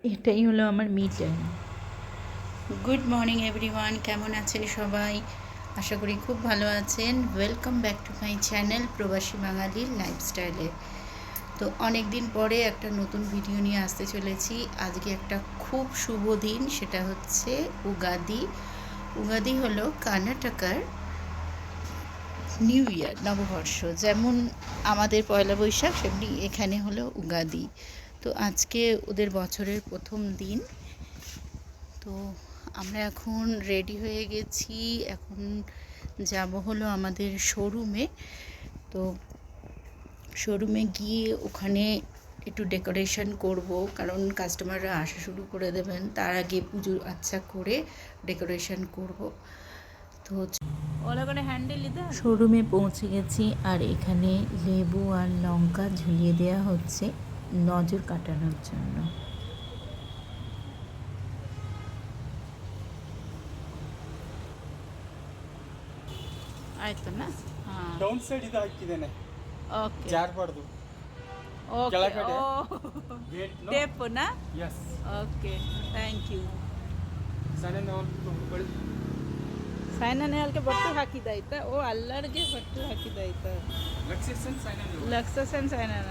এটাই হলো আমার me time. Good morning everyone, কেমন আছেন সবাই? আশা করি খুব ভালো আছেন। Welcome back to my channel প্রবাসী বাঙালির লাইফস্টাইলে। তো অনেক দিন পরে একটা নতুন ভিডিও নিয়ে আসতে চলেছি। আজকে একটা খুব শুভ দিন, সেটা হচ্ছে উগাদি। উগাদি হলো কর্ণাটকার নিউ ইয়ার, নববর্ষ। যেমন আমাদের পয়লা বৈশাখ, সেমনি এখানে হলো উগাদি। তো আজকে ওদের বছরের প্রথম দিন। তো আমরা এখন রেডি হয়ে গেছি। এখন যাব হলো আমাদের শোরুমে। তো শোরুমে গিয়ে ওখানে একটু ডেকোরেশন করব, কারণ কাস্টমাররা আসা শুরু করে দেবেন। তার আগে পুজো আচ্ছা করে ডেকোরেশন করব। তো শোরুমে পৌঁছে গেছি, আর এখানে লেবু আর লঙ্কা ঝুলিয়ে দেওয়া হচ্ছে নজর কাটানোর জন্য। ಆಯ್ತು ನಾ ಹಾಂ ಡೌನ್ ಸೈಡ್ ಇದು ಹಾಕಿದ್ದೇನೆ, ಓಕೆ ಜಾರಬಾರ್ದು. ಓಕೆ ಕೆಳಗಡೆ ಓ ಗೇಟ್ ಟೇಪುನಾ ಎಸ್ ಓಕೆ ಥ್ಯಾಂಕ್ ಯು. ಸಣ್ಣ ಸೈನ ನೆಹಲ್ಗೆ ಬಟ್ಟು ಹಾಕಿದ್ದಾಯ್ತಾ? ಓ ಅಲ್ಲರ್ಗೆ ಬಟ್ಟು ಹಾಕಿದ್ದಾಯ್ತಾ? ಲಕ್ಸೇಸನ್ ಸೈನ್ ಲಕ್ಸಸನ್ ಸೈನನ.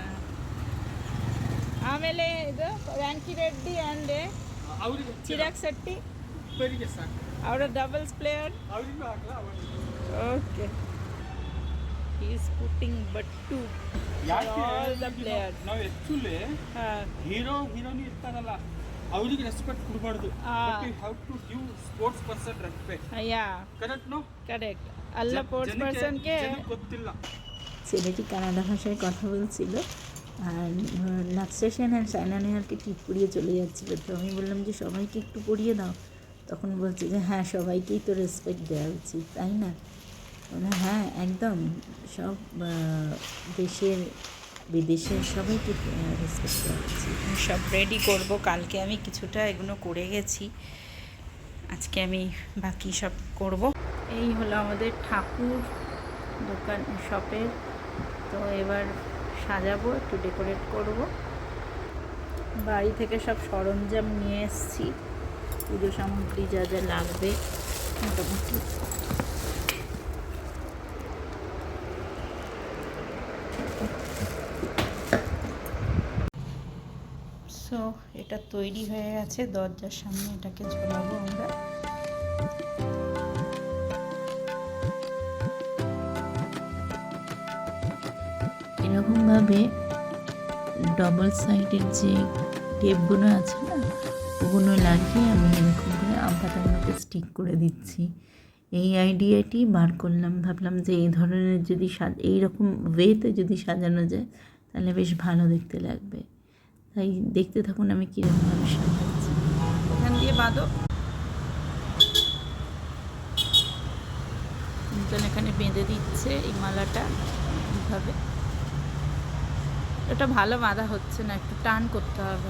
ಆಮೇಲೆ ಇದು ವ್ಯಾಂಕಿ ರೆಡ್ಡಿ ಆ್ಯಂಡ್ ಅವರಿಗೆ ಚಿರಾಗ್ ಶೆಟ್ಟಿ, ಇಬ್ಬರಿಗೆ ಸಾಕು. ಅವರ ಡಬಲ್ಸ್ ಪ್ಲೇಯರ್. ಅವರಿಗೂ ಹಾಕಲ್ಲ ಅವರಿಗೆ. Okay, he is putting but ಯಾಕೆ all the players. ನಾವು ಆ್ಯಕ್ಚುಲಿ ಹಾಂ ಹೀರೋನಿ ಇರ್ತಾರಲ್ಲ, ಅವರಿಗೆ ರೆಸ್ಪೆಕ್ಟ್ ಕೊಡಬಾರ್ದು. But you have to give sports person respect. Yeah correct no? Correct. ಅಲ್ಲ ಸ್ಪೋರ್ಟ್ಸ್ পারসনকে ಗೊತ್ತಿಲ್ಲ. ছেলেটি কানাডা ভাষায় কথা বলছিল, আর লাক্সা সেন আর সাইনা নেহালকে টিপ পরিয়ে চলে যাচ্ছিলো। তো আমি বললাম যে সবাইকে একটু পরিয়ে দাও। তখন বলছে যে হ্যাঁ, সবাইকেই তো রেসপেক্ট দেওয়া উচিত, তাই না? হ্যাঁ, একদম সব দেশের বিদেশের সবাইকে রেসপেক্ট দেওয়া উচিত। সব রেডি করব। কালকে আমি কিছুটা এগুলো করে গেছি, আজকে আমি বাকি সব করব। এই হলো আমাদের ঠাকুর দোকান শপের। তো এবার সাজাবো, একটু ডেকোরেট করব। বাড়ি থেকে সব সরঞ্জাম নিয়ে এসেছি, পুজো সামগ্রী যা যা লাগবে মোটামুটি। সো এটা তৈরি হয়ে গেছে, দরজার সামনে এটাকে ঝোলাবো আমরা। এরকমভাবে ডবল সাইডের যে টেপগুলো আছে না, ওগুলো লাগিয়ে আমি এরকম করে আম পাতাগুলোকে স্টিক করে দিচ্ছি। এই আইডিয়াটি বার করলাম, ভাবলাম যে এই ধরনের যদি এইরকম ওয়েতে যদি সাজানো যায় তাহলে বেশ ভালো দেখতে লাগবে। তাই দেখতে থাকুন আমি কীরকমভাবে সাজাচ্ছি। এখান দিয়ে বাঁধো। এখানে বেঁধে দিচ্ছে এই মালাটা এইভাবে। এটা ভালো বাঁধা হচ্ছে না, একটু টান করতে হবে।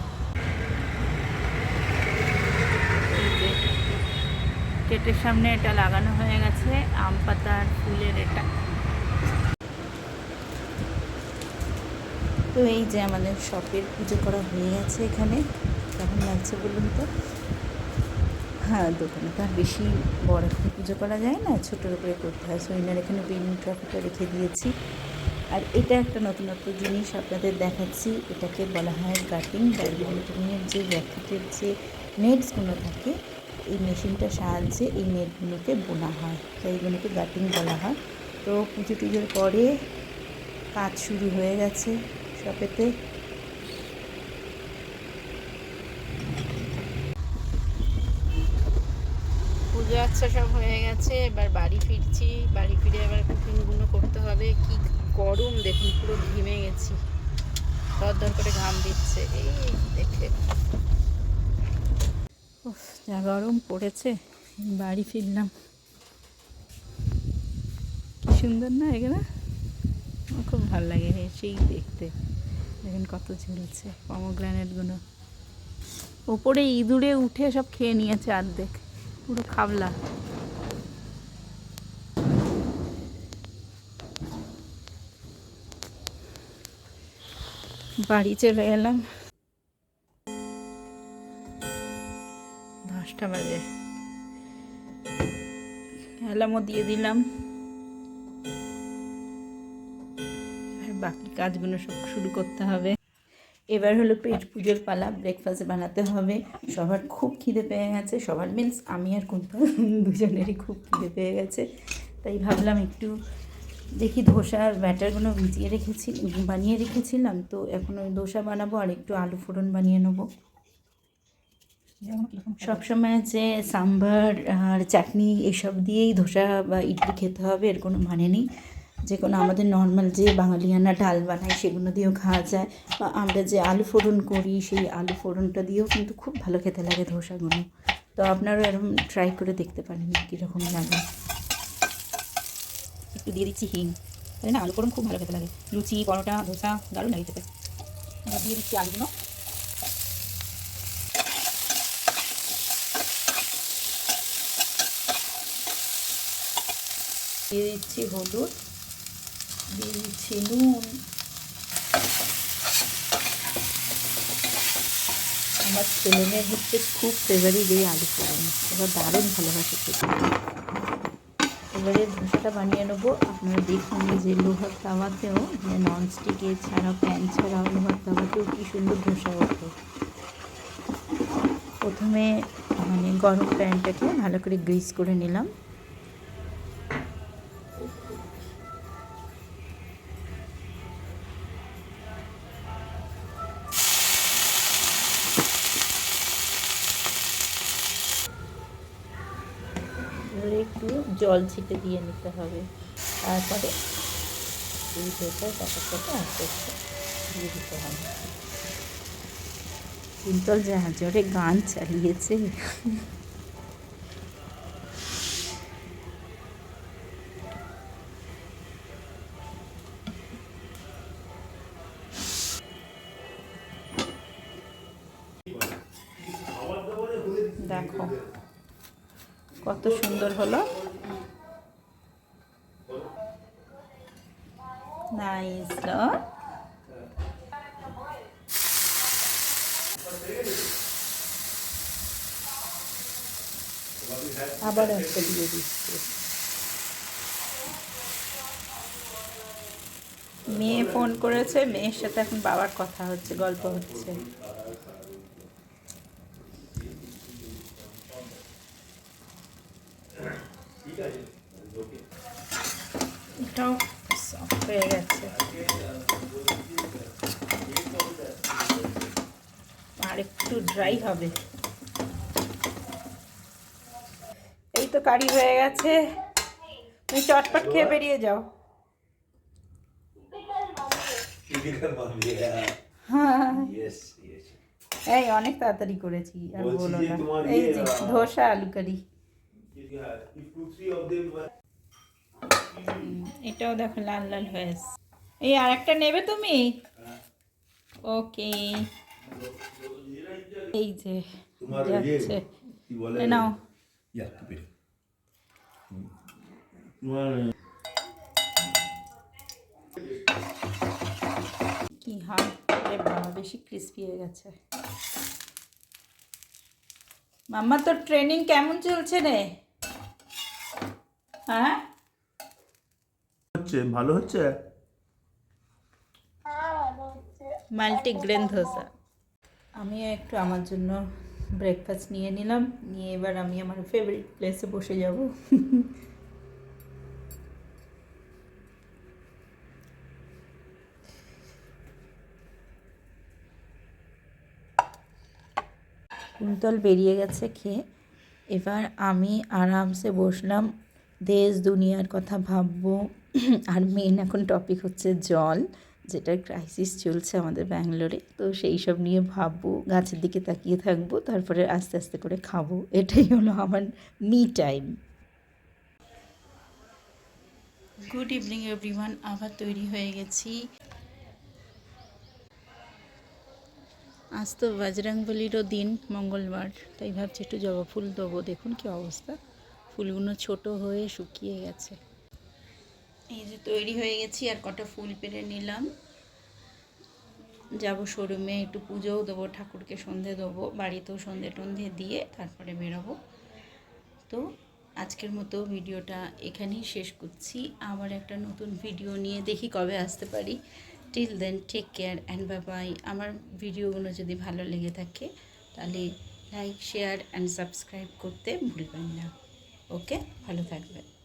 গেটের সামনে এটা লাগানো হয়ে গেছে, আম পাতার ফুলের এটা। তো এই যে আমাদের শপের পুজো করা হয়ে গেছে। এখানে কেমন লাগছে বলুন তো? হ্যাঁ, দোকানে তো আর বেশি বড় করে পুজো করা যায় না, ছোটোর করে করতে হয়। সৈনার এখানে বেলুন ট্রফিটা রেখে দিয়েছি। আর এটা একটা নতুনত্ব জিনিস আপনাদের দেখাচ্ছি, এটাকে বলা হয় গাটিং। ব্যাডমিন্টনের যে র্যাকেটের যে নেটসগুলো থাকে, এই মেশিনটার সাহায্যে এই নেটগুলোকে বোনা হয়, তাই এইগুলোকে গাটিং বলা হয়। তো পুজো টুজোর পরে কাজ শুরু হয়ে গেছে শপেতে। পুজো আচ্ছা সব হয়ে গেছে, এবার বাড়ি ফিরছি। বাড়ি ফিরে এবার কুকিংগুলো করতে হবে। কি গরম দেখুন, পুরো ঘেমে গেছি, দরদর করে ঘাম দিচ্ছে এই দেখে। উফ, যা গরম পড়েছে। বাড়ি ফিরলাম। কি সুন্দর না এগুলো, আমার খুব ভালো লাগে সেই দেখতে। দেখুন কত ঝুলছে পমোগ্রানেটগুলো। ওপরে ইঁদুরে উঠে সব খেয়ে নিয়েছে অর্ধেক, পুরো খাবলা। বাড়ি চলে এলাম। 10টা বাজে। অ্যালার্মও দিয়ে দিলাম। আর বাকি কাজগুলো সব শুরু করতে হবে। এবার হলো পেট পুজোর পালা, ব্রেকফাস্ট বানাতে হবে। সবার খুব খিদে পেয়ে গেছে, সবার মিন্স আমি আর কুন্তল দুজনেরই খুব খিদে পেয়ে গেছে। তাই ভাবলাম একটু দেখি ধোসার ব্যাটারগুলো বানিয়ে রেখেছিলাম, তো এখন ওই ধোসা বানাবো আর একটু আলু ফোড়ন বানিয়ে নেবো। সবসময় যে সাম্বার আর চাটনি এসব দিয়েই ধোসা বা ইডলি খেতে হবে এর কোনো মানে নেই। যে কোনো আমাদের নর্মাল যে বাঙালিয়ানা ডাল বানাই সেগুলো দিয়েও খাওয়া যায়, বা আমরা যে আলু ফোড়ন করি সেই আলু ফোড়নটা দিয়েও কিন্তু খুব ভালো খেতে লাগে ধোসাগুলো। তো আপনারাও এরকম ট্রাই করে দেখতে পারেন কীরকম লাগে। একটু দিয়ে দিচ্ছি হিং, তাই না? আলু ফোড়ন খুব ভালো খেতে লাগে, লুচি পরোটা ধোসা দারুণ লাগে খেতে। এবার দিয়ে দিচ্ছি আলুগুলো। দিয়ে দিচ্ছি হলুদ, দিয়ে দিচ্ছি নুন। আমার ছেলে মেয়ের হচ্ছে খুব ফেভারিট এই আলু ফোড়ন, এবার দারুণ ভালোবাসে খেতে। এবারে ধোসাটা বানিয়ে নেবো। আপনারা দেখুন যে লোহার তাওয়াতেও, মানে ননস্টিকে ছাড়া প্যান ছাড়াও লোহার তাওয়াতেও কী সুন্দর ধোসা ওঠে। প্রথমে মানে গরম প্যানটাকে ভালো করে গ্রিস করে নিলাম। এবারে একটু জল ছিটে দিয়ে নিতে হবে, তারপরে এই ধোসার ব্যাপারটাকে আস্তে আস্তে দিয়ে দিতে হবে। কুন্তল যা জোরে গান চালিয়েছে। দেখো কত সুন্দর হলো, নাইস। আবার একটা দিয়ে দিচ্ছি। মেয়ে ফোন করেছে, মেয়ের সাথে এখন বাবার কথা হচ্ছে, গল্প হচ্ছে। এটাও সফট হয়ে গেছে, আর একটু ড্রাই হবে। এই তো কারি হয়ে গেছে, তুমি চটপট খেয়ে বেরিয়ে যাও। হ্যাঁ এই অনেক তাড়াতাড়ি করেছি, আর বলো না। এই যে ধোসা আলু কারি, এটাও দেখো লাল লাল হয়েছে। এই আর একটা নেবে তুমি? ওকে, এই যে যাচ্ছে, নাও। কি হাত, বাবা বেশি ক্রিস্পি হয়ে গেছে। মাম্মা তোর ট্রেনিং কেমন চলছে রে? হ্যাঁ হচ্ছে, ভালো হচ্ছে। মাল্টিগ্রেন ধোসা। আমি একটু আমার জন্য ব্রেকফাস্ট নিয়ে নিলাম, নিয়ে এবার আমি আমার ফেভারিট প্লেসে বসে যাব। কুন্তল বেরিয়ে গেছে খেয়ে, এবার আমি আরামসে বসলাম, দেশ দুনিয়ার কথা ভাববো। আর মেন এখন টপিক হচ্ছে জল, যেটার ক্রাইসিস চলছে আমাদের ব্যাঙ্গালোরে। তো সেই সব নিয়ে ভাববো, গাছের দিকে তাকিয়ে থাকবো, তারপরে আস্তে আস্তে করে খাবো। এটাই হলো আমার me time. Good evening everyone, আবার তৈরি হয়ে গেছি। আজ তো বজরংবলিরও দিন, মঙ্গলবার, তাই ভাবছি একটু জবা ফুল দেবো। দেখুন কি অবস্থা, ফুলগুলো ছোট হয়ে শুকিয়ে গেছে। এই যে তৈরি হয়ে গেছি, আর কটা ফুল পেরে নিলাম। যাব শোরুমে, একটু পুজোও দেবো, ঠাকুরকে সন্ধে দেবো, বাড়িতেও সন্ধে টন্ধে দিয়ে তারপরে বেরোবো। তো আজকের মতো ভিডিওটা এখানেই শেষ করছি। আবার একটা নতুন ভিডিও নিয়ে দেখি কবে আসতে পারি। Till then take care and bye bye. আমার ভিডিওগুলো যদি ভালো লেগে থাকে তাহলে লাইক, শেয়ার অ্যান্ড সাবস্ক্রাইব করতে ভুলবেন না। ওকে, ভালো থাকবেন।